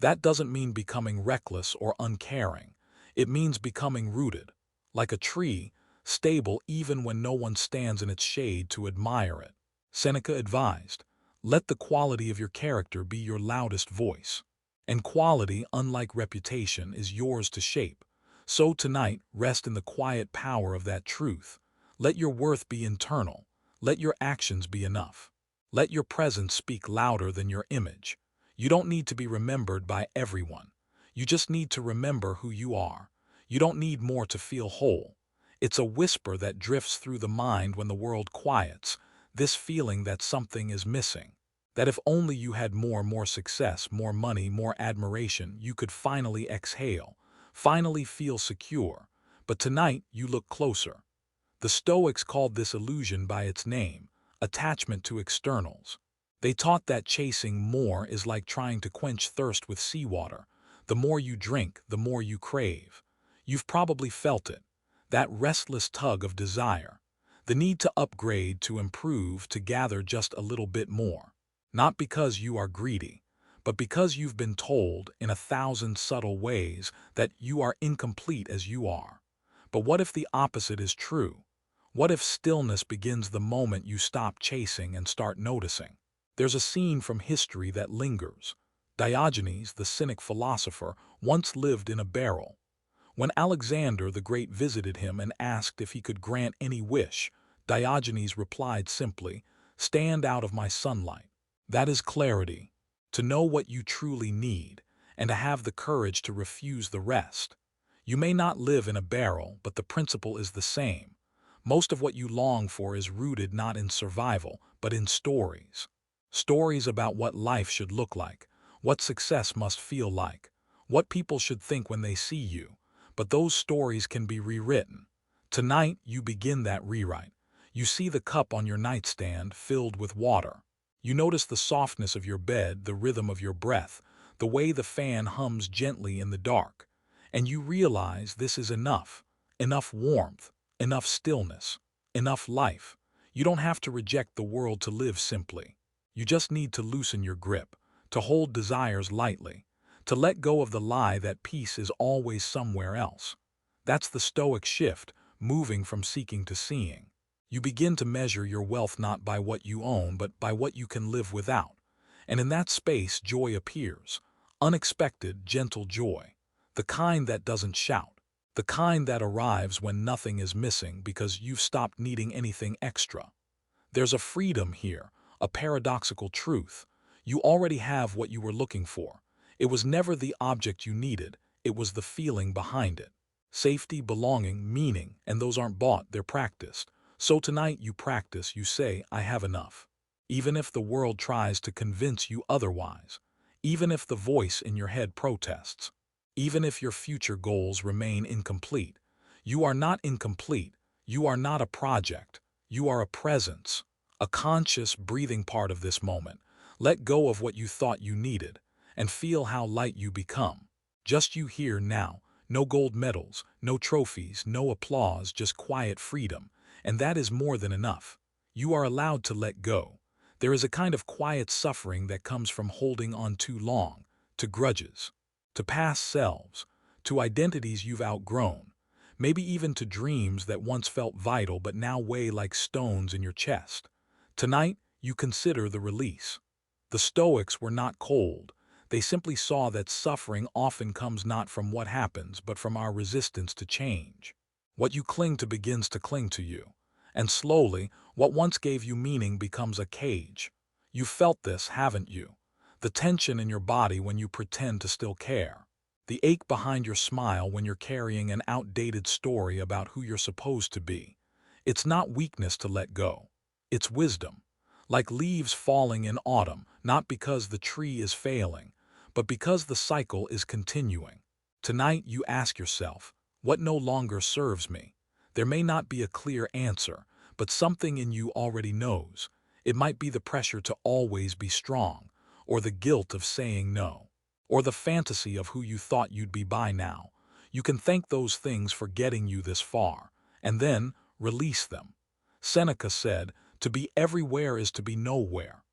That doesn't mean becoming reckless or uncaring. It means becoming rooted, like a tree, stable even when no one stands in its shade to admire it. Seneca advised, let the quality of your character be your loudest voice. And quality, unlike reputation, is yours to shape. So tonight, rest in the quiet power of that truth. Let your worth be internal. Let your actions be enough. Let your presence speak louder than your image. You don't need to be remembered by everyone. You just need to remember who you are. You don't need more to feel whole. It's a whisper that drifts through the mind when the world quiets, this feeling that something is missing. That if only you had more success, more money, more admiration, you could finally exhale, finally feel secure. But tonight, you look closer. The Stoics called this illusion by its name, attachment to externals. They taught that chasing more is like trying to quench thirst with seawater. The more you drink, the more you crave. You've probably felt it, that restless tug of desire, the need to upgrade, to improve, to gather just a little bit more. Not because you are greedy, but because you've been told in 1,000 subtle ways that you are incomplete as you are. But what if the opposite is true? What if stillness begins the moment you stop chasing and start noticing? There's a scene from history that lingers. Diogenes, the Cynic philosopher, once lived in a barrel. When Alexander the Great visited him and asked if he could grant any wish, Diogenes replied simply, "Stand out of my sunlight." That is clarity, to know what you truly need, and to have the courage to refuse the rest. You may not live in a barrel, but the principle is the same. Most of what you long for is rooted not in survival, but in stories. Stories about what life should look like, what success must feel like, what people should think when they see you. But those stories can be rewritten. Tonight, you begin that rewrite. You see the cup on your nightstand filled with water. You notice the softness of your bed, the rhythm of your breath, the way the fan hums gently in the dark. And you realize this is enough. Enough warmth, enough stillness, enough life. You don't have to reject the world to live simply. You just need to loosen your grip, to hold desires lightly, to let go of the lie that peace is always somewhere else. That's the Stoic shift, moving from seeking to seeing. You begin to measure your wealth not by what you own, but by what you can live without. And in that space, joy appears. Unexpected, gentle joy. The kind that doesn't shout. The kind that arrives when nothing is missing because you've stopped needing anything extra. There's a freedom here, a paradoxical truth. You already have what you were looking for. It was never the object you needed, it was the feeling behind it. Safety, belonging, meaning, and those aren't bought, they're practiced. So tonight you practice, you say, I have enough. Even if the world tries to convince you otherwise. Even if the voice in your head protests. Even if your future goals remain incomplete. You are not incomplete. You are not a project. You are a presence. A conscious, breathing part of this moment. Let go of what you thought you needed, and feel how light you become. Just you here now. No gold medals, no trophies, no applause, just quiet freedom. And that is more than enough. You are allowed to let go. There is a kind of quiet suffering that comes from holding on too long, to grudges, to past selves, to identities you've outgrown, maybe even to dreams that once felt vital but now weigh like stones in your chest. Tonight, you consider the release. The Stoics were not cold. They simply saw that suffering often comes not from what happens, but from our resistance to change. What you cling to begins to cling to you. And slowly, what once gave you meaning becomes a cage. You've felt this, haven't you? The tension in your body when you pretend to still care. The ache behind your smile when you're carrying an outdated story about who you're supposed to be. It's not weakness to let go. It's wisdom. Like leaves falling in autumn, not because the tree is failing, but because the cycle is continuing. Tonight you ask yourself, what no longer serves me? There may not be a clear answer, but something in you already knows. It might be the pressure to always be strong, or the guilt of saying no, or the fantasy of who you thought you'd be by now. You can thank those things for getting you this far, and then release them. Seneca said, "To be everywhere is to be nowhere."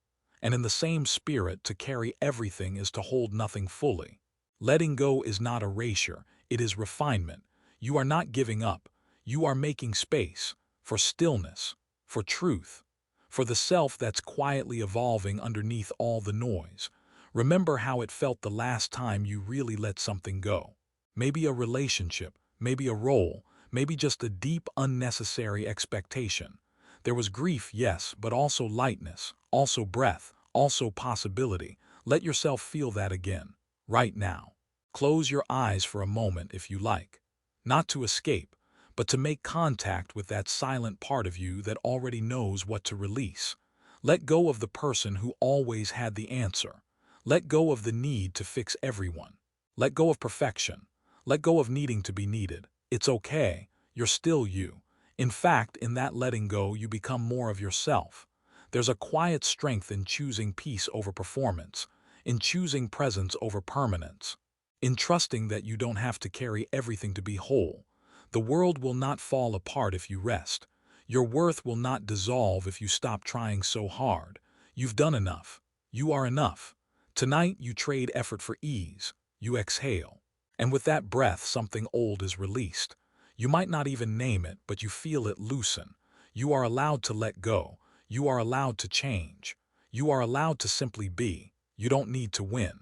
And in the same spirit, to carry everything is to hold nothing fully. Letting go is not erasure, it is refinement. You are not giving up, you are making space for stillness, for truth, for the self that's quietly evolving underneath all the noise. Remember how it felt the last time you really let something go. Maybe a relationship, maybe a role, maybe just a deep, unnecessary expectation. There was grief, yes, but also lightness, also breath, also possibility. Let yourself feel that again, right now. Close your eyes for a moment if you like. Not to escape, but to make contact with that silent part of you that already knows what to release. Let go of the person who always had the answer. Let go of the need to fix everyone. Let go of perfection. Let go of needing to be needed. It's okay. You're still you. In fact, in that letting go, you become more of yourself. There's a quiet strength in choosing peace over performance, in choosing presence over permanence, in trusting that you don't have to carry everything to be whole. The world will not fall apart if you rest. Your worth will not dissolve if you stop trying so hard. You've done enough. You are enough. Tonight you trade effort for ease. You exhale. And with that breath, something old is released. You might not even name it, but you feel it loosen. You are allowed to let go. You are allowed to change. You are allowed to simply be. You don't need to win.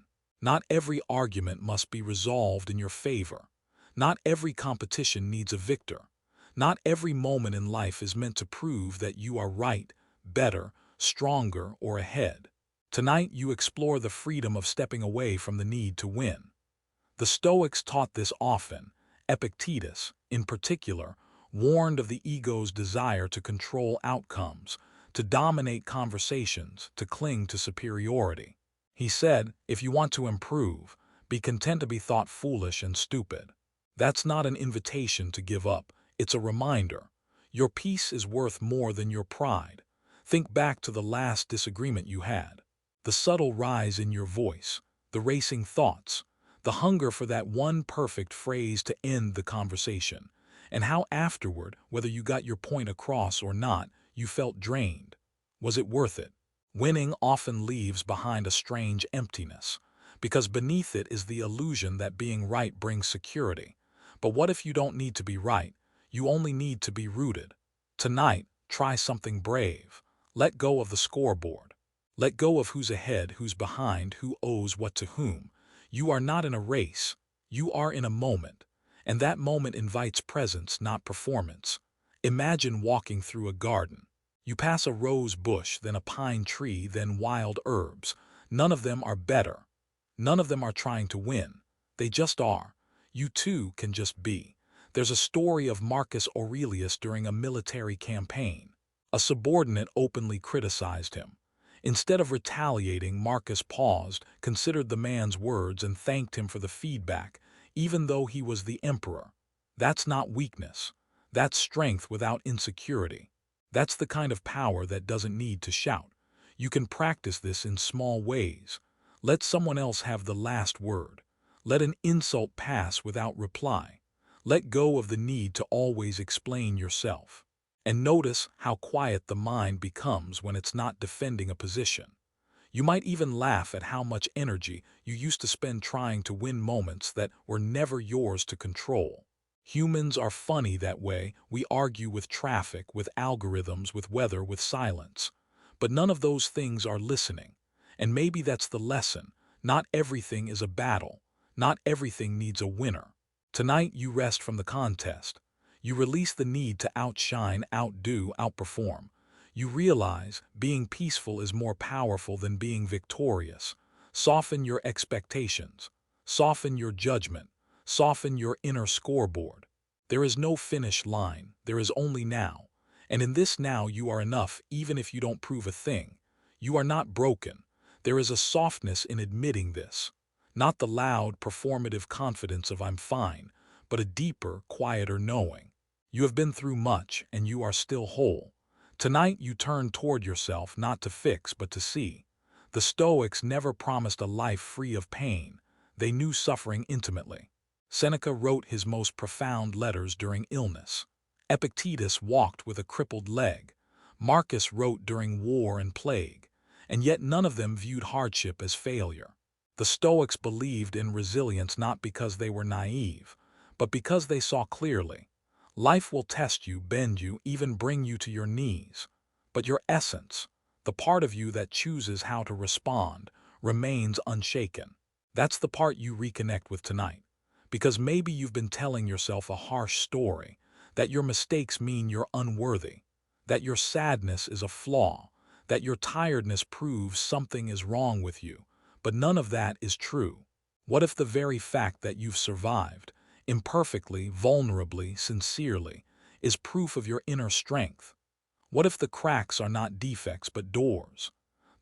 Not every argument must be resolved in your favor. Not every competition needs a victor. Not every moment in life is meant to prove that you are right, better, stronger, or ahead. Tonight you explore the freedom of stepping away from the need to win. The Stoics taught this often. Epictetus, in particular, warned of the ego's desire to control outcomes, to dominate conversations, to cling to superiority. He said, if you want to improve, be content to be thought foolish and stupid. That's not an invitation to give up, it's a reminder. Your peace is worth more than your pride. Think back to the last disagreement you had. The subtle rise in your voice, the racing thoughts, the hunger for that one perfect phrase to end the conversation, and how afterward, whether you got your point across or not, you felt drained. Was it worth it? Winning often leaves behind a strange emptiness, because beneath it is the illusion that being right brings security. But what if you don't need to be right? You only need to be rooted. Tonight, try something brave. Let go of the scoreboard. Let go of who's ahead, who's behind, who owes what to whom. You are not in a race. You are in a moment. And that moment invites presence, not performance. Imagine walking through a garden. You pass a rose bush, then a pine tree, then wild herbs. None of them are better. None of them are trying to win. They just are. You too can just be. There's a story of Marcus Aurelius during a military campaign. A subordinate openly criticized him. Instead of retaliating, Marcus paused, considered the man's words, and thanked him for the feedback, even though he was the emperor. That's not weakness. That's strength without insecurity. That's the kind of power that doesn't need to shout. You can practice this in small ways. Let someone else have the last word. Let an insult pass without reply. Let go of the need to always explain yourself. And notice how quiet the mind becomes when it's not defending a position. You might even laugh at how much energy you used to spend trying to win moments that were never yours to control. Humans are funny that way. We argue with traffic, with algorithms, with weather, with silence. But none of those things are listening. And maybe that's the lesson. Not everything is a battle. Not everything needs a winner. Tonight you rest from the contest. You release the need to outshine, outdo, outperform. You realize being peaceful is more powerful than being victorious. Soften your expectations. Soften your judgment. Soften your inner scoreboard. There is no finish line. There is only now. And in this now you are enough even if you don't prove a thing. You are not broken. There is a softness in admitting this. Not the loud, performative confidence of I'm fine, but a deeper, quieter knowing. You have been through much and you are still whole. Tonight you turn toward yourself not to fix but to see. The Stoics never promised a life free of pain. They knew suffering intimately. Seneca wrote his most profound letters during illness. Epictetus walked with a crippled leg. Marcus wrote during war and plague. And yet none of them viewed hardship as failure. The Stoics believed in resilience not because they were naive, but because they saw clearly. Life will test you, bend you, even bring you to your knees. But your essence, the part of you that chooses how to respond, remains unshaken. That's the part you reconnect with tonight. Because maybe you've been telling yourself a harsh story, that your mistakes mean you're unworthy, that your sadness is a flaw, that your tiredness proves something is wrong with you, but none of that is true. What if the very fact that you've survived, imperfectly, vulnerably, sincerely, is proof of your inner strength? What if the cracks are not defects but doors?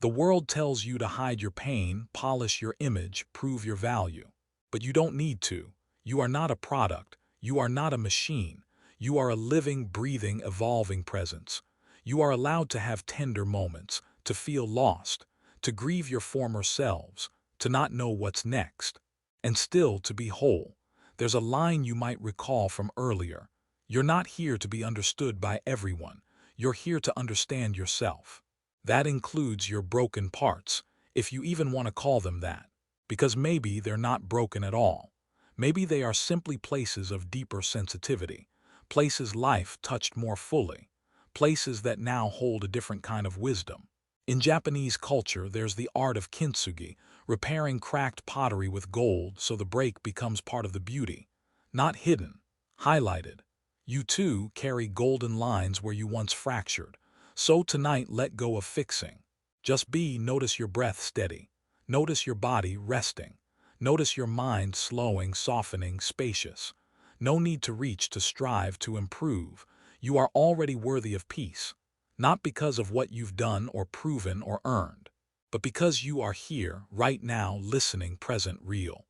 The world tells you to hide your pain, polish your image, prove your value. But you don't need to. You are not a product. You are not a machine. You are a living, breathing, evolving presence. You are allowed to have tender moments, to feel lost, to grieve your former selves, to not know what's next, and still to be whole. There's a line you might recall from earlier. You're not here to be understood by everyone. You're here to understand yourself. That includes your broken parts, if you even want to call them that. Because maybe they're not broken at all. Maybe they are simply places of deeper sensitivity, places life touched more fully, places that now hold a different kind of wisdom. In Japanese culture, there's the art of kintsugi, repairing cracked pottery with gold so the break becomes part of the beauty. Not hidden, highlighted. You too carry golden lines where you once fractured. So tonight, let go of fixing. Just be, notice your breath steady. Notice your body resting. Notice your mind slowing, softening, spacious. No need to reach, to strive, to improve. You are already worthy of peace. Not because of what you've done or proven or earned, but because you are here, right now, listening, present, real.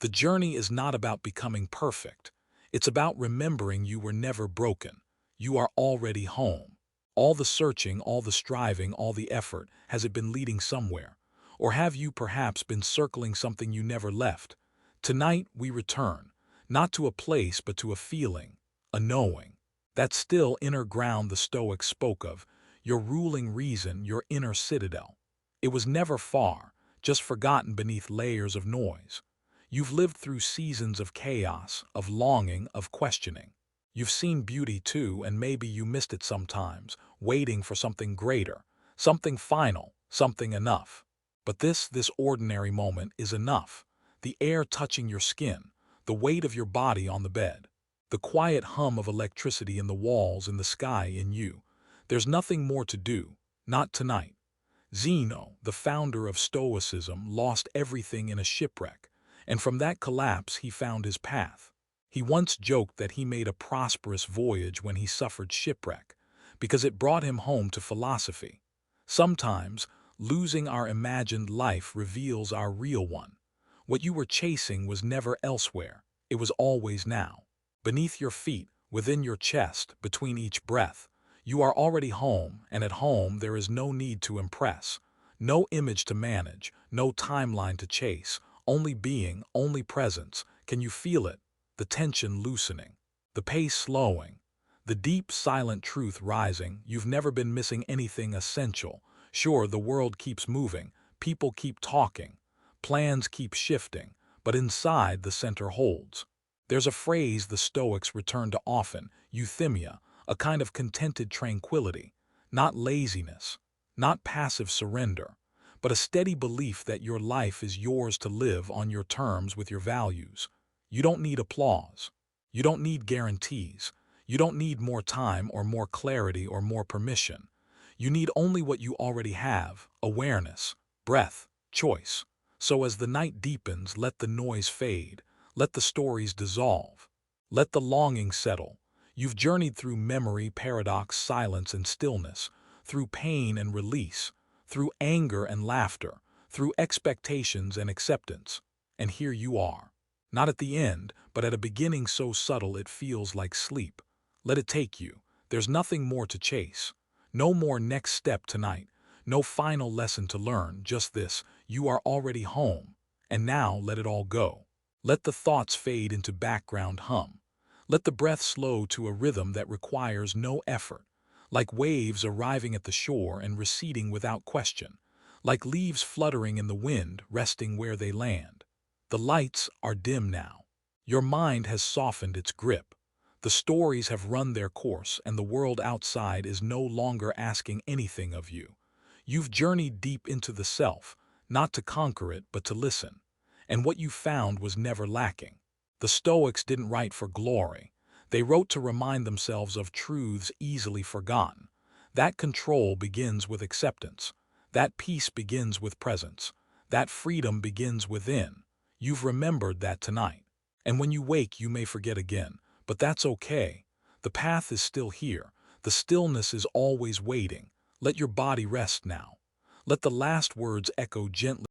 The journey is not about becoming perfect. It's about remembering you were never broken. You are already home. All the searching, all the striving, all the effort, has it been leading somewhere? Or have you perhaps been circling something you never left? Tonight we return, not to a place but to a feeling, a knowing. That still inner ground the Stoics spoke of, your ruling reason, your inner citadel. It was never far, just forgotten beneath layers of noise. You've lived through seasons of chaos, of longing, of questioning. You've seen beauty too, and maybe you missed it sometimes, waiting for something greater, something final, something enough. But this ordinary moment is enough. The air touching your skin, the weight of your body on the bed, the quiet hum of electricity in the walls, in the sky, in you. There's nothing more to do, not tonight. Zeno, the founder of Stoicism, lost everything in a shipwreck, and from that collapse he found his path. He once joked that he made a prosperous voyage when he suffered shipwreck, because it brought him home to philosophy. Sometimes, losing our imagined life reveals our real one. What you were chasing was never elsewhere, it was always now. Beneath your feet, within your chest, between each breath, you are already home, and at home there is no need to impress, no image to manage, no timeline to chase, only being, only presence. Can you feel it? The tension loosening, the pace slowing, the deep, silent truth rising. You've never been missing anything essential. Sure, the world keeps moving, people keep talking, plans keep shifting, but inside the center holds. There's a phrase the Stoics return to often, euthymia, a kind of contented tranquility, not laziness, not passive surrender, but a steady belief that your life is yours to live on your terms with your values. You don't need applause. You don't need guarantees. You don't need more time or more clarity or more permission. You need only what you already have: awareness, breath, choice. So as the night deepens, let the noise fade. Let the stories dissolve. Let the longing settle. You've journeyed through memory, paradox, silence, and stillness, through pain and release, through anger and laughter, through expectations and acceptance. And here you are. Not at the end, but at a beginning so subtle it feels like sleep. Let it take you. There's nothing more to chase. No more next step tonight. No final lesson to learn, just this: you are already home. And now let it all go. Let the thoughts fade into background hum. Let the breath slow to a rhythm that requires no effort, like waves arriving at the shore and receding without question, like leaves fluttering in the wind, resting where they land. The lights are dim now. Your mind has softened its grip. The stories have run their course, and the world outside is no longer asking anything of you. You've journeyed deep into the self, not to conquer it, but to listen. And what you found was never lacking. The Stoics didn't write for glory. They wrote to remind themselves of truths easily forgotten. That control begins with acceptance. That peace begins with presence. That freedom begins within. You've remembered that tonight. And when you wake, you may forget again. But that's okay. The path is still here. The stillness is always waiting. Let your body rest now. Let the last words echo gently